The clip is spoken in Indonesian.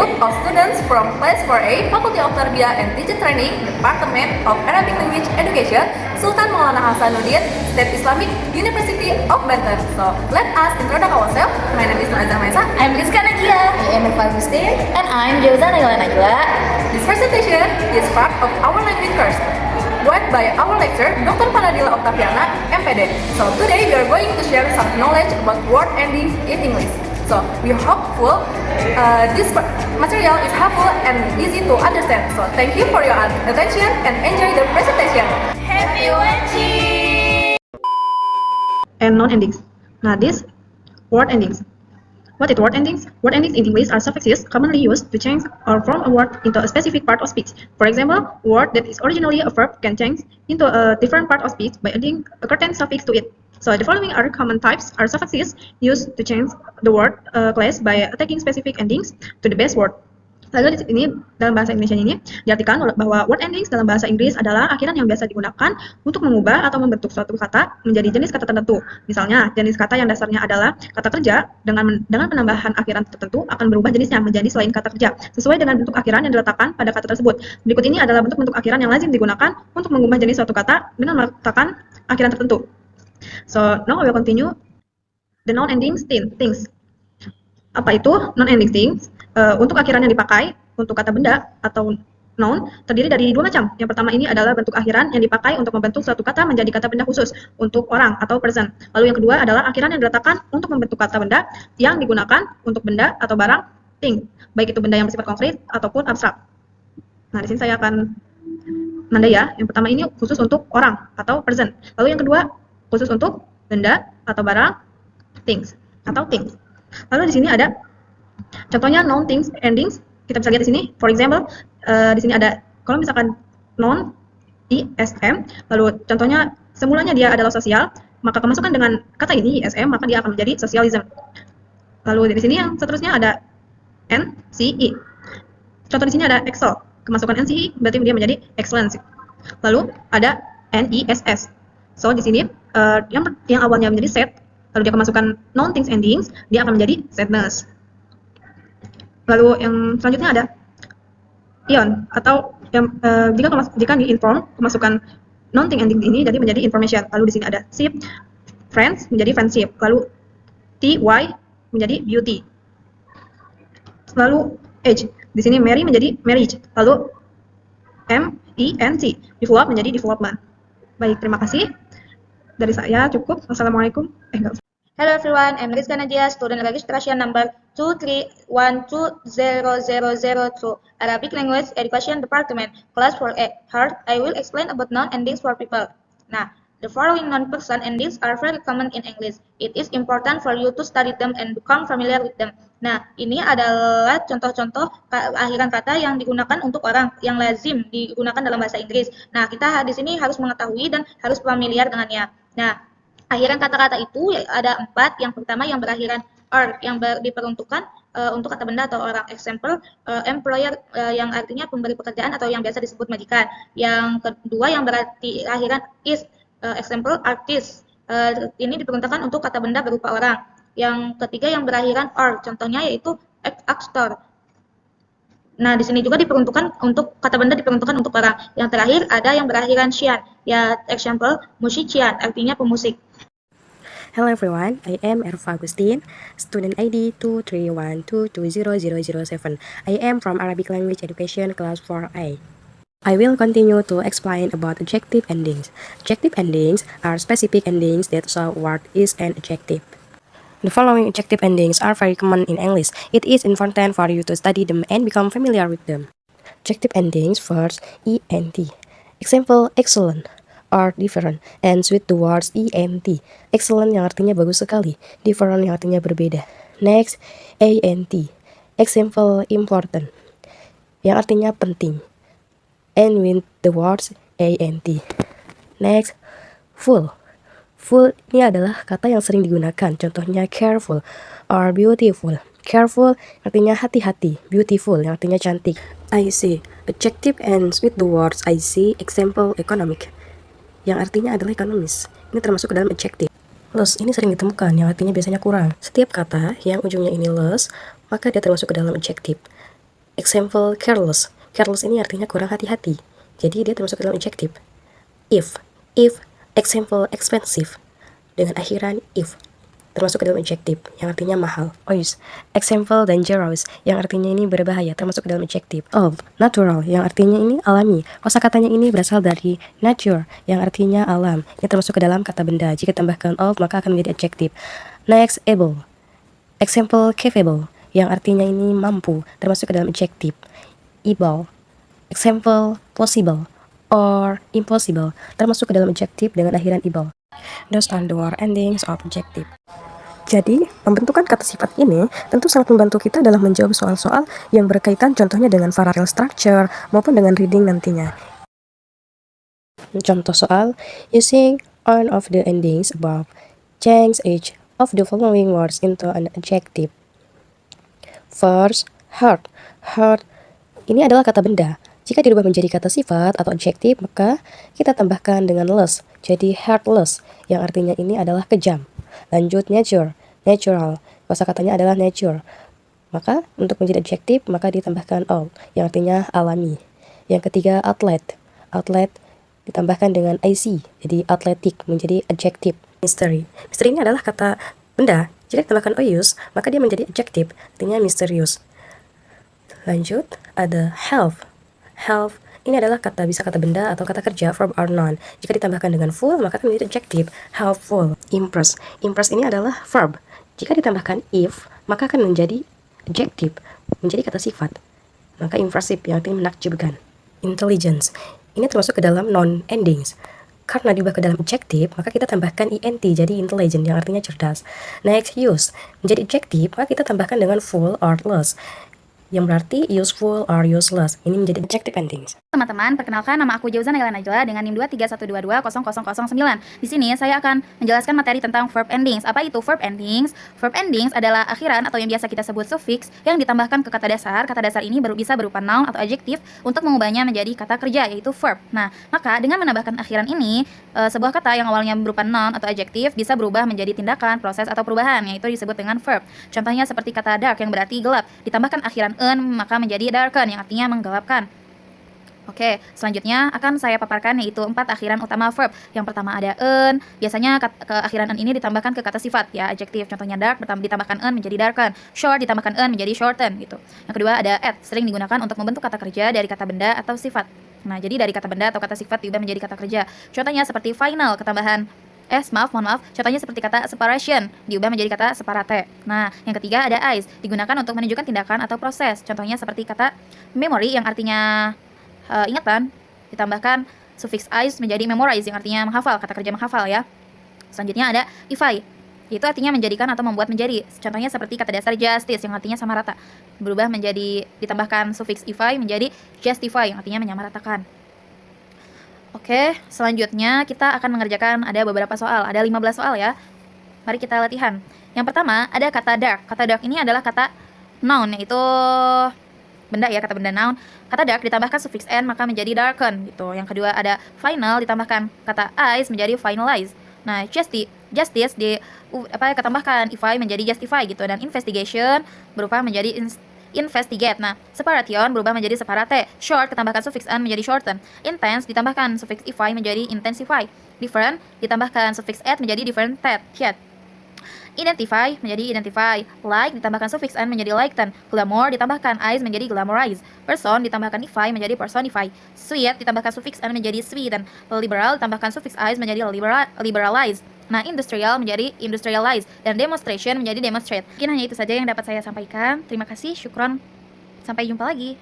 group of students from Class 4A, Faculty of Tarbiyah and Teacher Training, Department of Arabic Language Education, Sultan Maulana Hasanuddin, State Islamic University of Banten. So, let us introduce ourselves. My name is Nazar Maisa. I'm Rizka Nadia. I am Eva Agustin. And I'm Jauza Nagila Najwa. This presentation is part of our language course, worked by our lecturer, Dr. Panadila Octaviana, MPD. So today we are going to share some knowledge about word endings in English. So we hopeful this material is helpful and easy to understand. So thank you for your attention and enjoy the presentation. Happy watching! And non-endings. Now this word endings. What is word endings? Word endings in English are suffixes commonly used to change or form a word into a specific part of speech. For example, a word that is originally a verb can change into a different part of speech by adding a curtain suffix to it. So the following are common types are suffixes used to change the word class by attaching specific endings to the base word. Lalu di sini dalam bahasa Indonesia ini diartikan bahwa word endings dalam bahasa Inggris adalah akhiran yang biasa digunakan untuk mengubah atau membentuk suatu kata menjadi jenis kata tertentu. Misalnya, jenis kata yang dasarnya adalah kata kerja dengan penambahan akhiran tertentu akan berubah jenisnya menjadi selain kata kerja sesuai dengan bentuk akhiran yang diletakkan pada kata tersebut. Berikut ini adalah bentuk-bentuk akhiran yang lazim digunakan untuk mengubah jenis suatu kata dengan meletakkan akhiran tertentu. So, now I will continue the non-ending things. Apa itu non-ending things? Untuk akhiran yang dipakai untuk kata benda atau noun terdiri dari dua macam. Yang pertama ini adalah bentuk akhiran yang dipakai untuk membentuk suatu kata menjadi kata benda khusus untuk orang atau person. Lalu yang kedua adalah akhiran yang diletakkan untuk membentuk kata benda yang digunakan untuk benda atau barang thing, baik itu benda yang bersifat konkret ataupun abstrak. Nah, di sini saya akan menandai ya. Yang pertama ini khusus untuk orang atau person. Lalu yang kedua khusus untuk benda atau barang things atau things. Lalu di sini ada contohnya noun things endings. Kita bisa lihat di sini. For example, di sini ada kalau misalkan noun ism, lalu contohnya semulanya dia adalah sosial, maka kemasukan dengan kata ini ism maka dia akan menjadi socialism. Lalu di sini yang seterusnya ada nce. Contoh di sini ada excel. Kemasukan nce berarti dia menjadi excellence. Lalu ada ness. So di sini yang awalnya menjadi sad, lalu dia kemasukan noun things endings, dia akan menjadi sadness. Lalu yang selanjutnya ada ion atau yang, jika di-inform kemasukan noun thing ending ini jadi menjadi information. Lalu di sini ada ship, friends menjadi friendship. Lalu ty menjadi beauty. Lalu age, di sini marry menjadi marriage. Lalu ment, develop menjadi development. Baik, terima kasih. Dari saya cukup. Wassalamualaikum. Hello everyone, I'm Rizka Nadia, student registration number 231200002, Arabic Language Education Department, Class 4A. Here, I will explain about noun endings for people. Nah, the following non-person endings are very common in English. It is important for you to study them and become familiar with them. Nah, ini adalah contoh-contoh akhiran kata yang digunakan untuk orang yang lazim digunakan dalam bahasa Inggris. Nah, kita di sini harus mengetahui dan harus familiar dengannya. Nah, akhiran kata-kata itu ada 4. Yang pertama yang berakhiran er yang diperuntukkan untuk kata benda atau orang. Example, employer yang artinya pemberi pekerjaan atau yang biasa disebut majikan. Yang kedua yang berarti akhiran is, example artist. Ini diperuntukkan untuk kata benda berupa orang. Yang ketiga yang berakhiran or, contohnya yaitu actor. Nah, di sini juga diperuntukkan untuk kata benda diperuntukkan untuk orang. Yang terakhir ada yang berakhiran sian, ya example musician, artinya pemusik. Hello everyone, I am Erva Agustin, student ID 231220007. I am from Arabic Language Education Class 4A. I will continue to explain about adjective endings. Adjective endings are specific endings that show what is an adjective. The following adjective endings are very common in English. It is important for you to study them and become familiar with them. Adjective endings first, ent. Example, excellent or different, ends with the words ent. Excellent yang artinya bagus sekali, different yang artinya berbeda. Next, ant. Example, important yang artinya penting, end with the words ant. Next, full. Full ini adalah kata yang sering digunakan, contohnya careful or beautiful. Careful artinya hati-hati, beautiful yang artinya cantik. I see. Adjective ends with the words I see, example economic yang artinya adalah ekonomis. Ini termasuk ke dalam adjective. Less ini sering ditemukan yang artinya biasanya kurang. Setiap kata yang ujungnya ini less, maka dia termasuk ke dalam adjective. Example careless. Careless ini artinya kurang hati-hati. Jadi dia termasuk dalam adjective. If example expensive dengan akhiran if termasuk ke dalam adjective yang artinya mahal. Example dangerous yang artinya ini berbahaya termasuk ke dalam adjective. Of natural yang artinya ini alami. Kosakatanya ini berasal dari nature yang artinya alam. Ini termasuk ke dalam kata benda. Jika tambahkan of maka akan menjadi adjective. Next, able. Example capable yang artinya ini mampu termasuk ke dalam adjective. Able. Example possible or impossible termasuk ke dalam adjective dengan akhiran able. Those are the word endings of adjective. Jadi, pembentukan kata sifat ini tentu sangat membantu kita dalam menjawab soal-soal yang berkaitan contohnya dengan parallel structure maupun dengan reading nantinya. Contoh soal, using one of the endings above, change each of the following words into an adjective. First, heart. Heart ini adalah kata benda. Jika dirubah menjadi kata sifat atau adjektif, maka kita tambahkan dengan less. Jadi heartless, yang artinya ini adalah kejam. Lanjut, nature. Natural, kosakatanya adalah nature. Maka untuk menjadi adjektif, maka ditambahkan all, yang artinya alami. Yang ketiga, outlet. Outlet ditambahkan dengan IC, jadi athletic menjadi adjektif. Mystery. Mystery ini adalah kata benda. Jika ditambahkan OUs, maka dia menjadi adjektif, artinya misterius. Lanjut, ada health. Health ini adalah bisa kata benda atau kata kerja, verb or noun. Jika ditambahkan dengan full, maka akan menjadi adjektif, healthful. Impress. Impress ini adalah verb. Jika ditambahkan if, maka akan menjadi adjektif, menjadi kata sifat. Maka impressive yang artinya menakjubkan. Intelligence. Ini termasuk ke dalam noun endings. Karena diubah ke dalam adjektif, maka kita tambahkan int jadi intelligent yang artinya cerdas. Next, use. Menjadi adjektif, maka kita tambahkan dengan full or less, yang berarti useful or useless. Ini menjadi adjective endings. Teman-teman, perkenalkan nama aku Jauza Naila Najla dengan NIM 231220009. Di sini saya akan menjelaskan materi tentang verb endings. Apa itu verb endings? Verb endings adalah akhiran atau yang biasa kita sebut suffix yang ditambahkan ke kata dasar. Kata dasar ini bisa berupa noun atau adjektif untuk mengubahnya menjadi kata kerja, yaitu verb. Nah, maka dengan menambahkan akhiran ini, sebuah kata yang awalnya berupa noun atau adjektif bisa berubah menjadi tindakan, proses, atau perubahan, yaitu disebut dengan verb. Contohnya seperti kata dark yang berarti gelap, ditambahkan akhiran maka menjadi darken yang artinya menggelapkan. Oke, selanjutnya akan saya paparkan yaitu 4 akhiran utama verb. Yang pertama ada biasanya akhiran ini ditambahkan ke kata sifat ya, adjektif. Contohnya dark ditambahkan menjadi darken, short ditambahkan menjadi shorten gitu. Yang kedua ada at, sering digunakan untuk membentuk kata kerja dari kata benda atau sifat. Nah, jadi dari kata benda atau kata sifat diubah menjadi kata kerja. Contohnya seperti final, ketambahan mohon maaf, contohnya seperti kata separation, diubah menjadi kata separate. Nah, yang ketiga ada is, digunakan untuk menunjukkan tindakan atau proses. Contohnya seperti kata memory yang artinya ingatan, ditambahkan suffix is menjadi memorize yang artinya menghafal, kata kerja menghafal ya. Selanjutnya ada ify, itu artinya menjadikan atau membuat menjadi. Contohnya seperti kata dasar justice yang artinya sama rata, berubah menjadi ditambahkan suffix ify menjadi justify yang artinya menyamaratakan. Oke, selanjutnya kita akan mengerjakan ada beberapa soal, ada 15 soal ya. Mari kita latihan. Yang pertama ada kata dark. Kata dark ini adalah kata noun, yaitu benda ya, kata benda noun. Kata dark ditambahkan suffix n maka menjadi darken gitu. Yang kedua ada final, ditambahkan kata is menjadi finalize. Nah, justice ditambahkan ify menjadi justify gitu, dan investigation berubah menjadi investigate. Nah, separation berubah menjadi separate. Short ditambahkan suffix an menjadi shorten. Intense ditambahkan suffix ify menjadi intensify. Different ditambahkan suffix at menjadi differentiate. Identify menjadi identify. Like ditambahkan suffix an menjadi lighten. Glamour ditambahkan is menjadi glamorize. Person ditambahkan ify menjadi personify. Sweet ditambahkan suffix an menjadi sweeten. Liberal ditambahkan suffix is menjadi liberalize. Nah, industrial menjadi industrialize, dan demonstration menjadi demonstrate. Mungkin hanya itu saja yang dapat saya sampaikan. Terima kasih, syukron. Sampai jumpa lagi.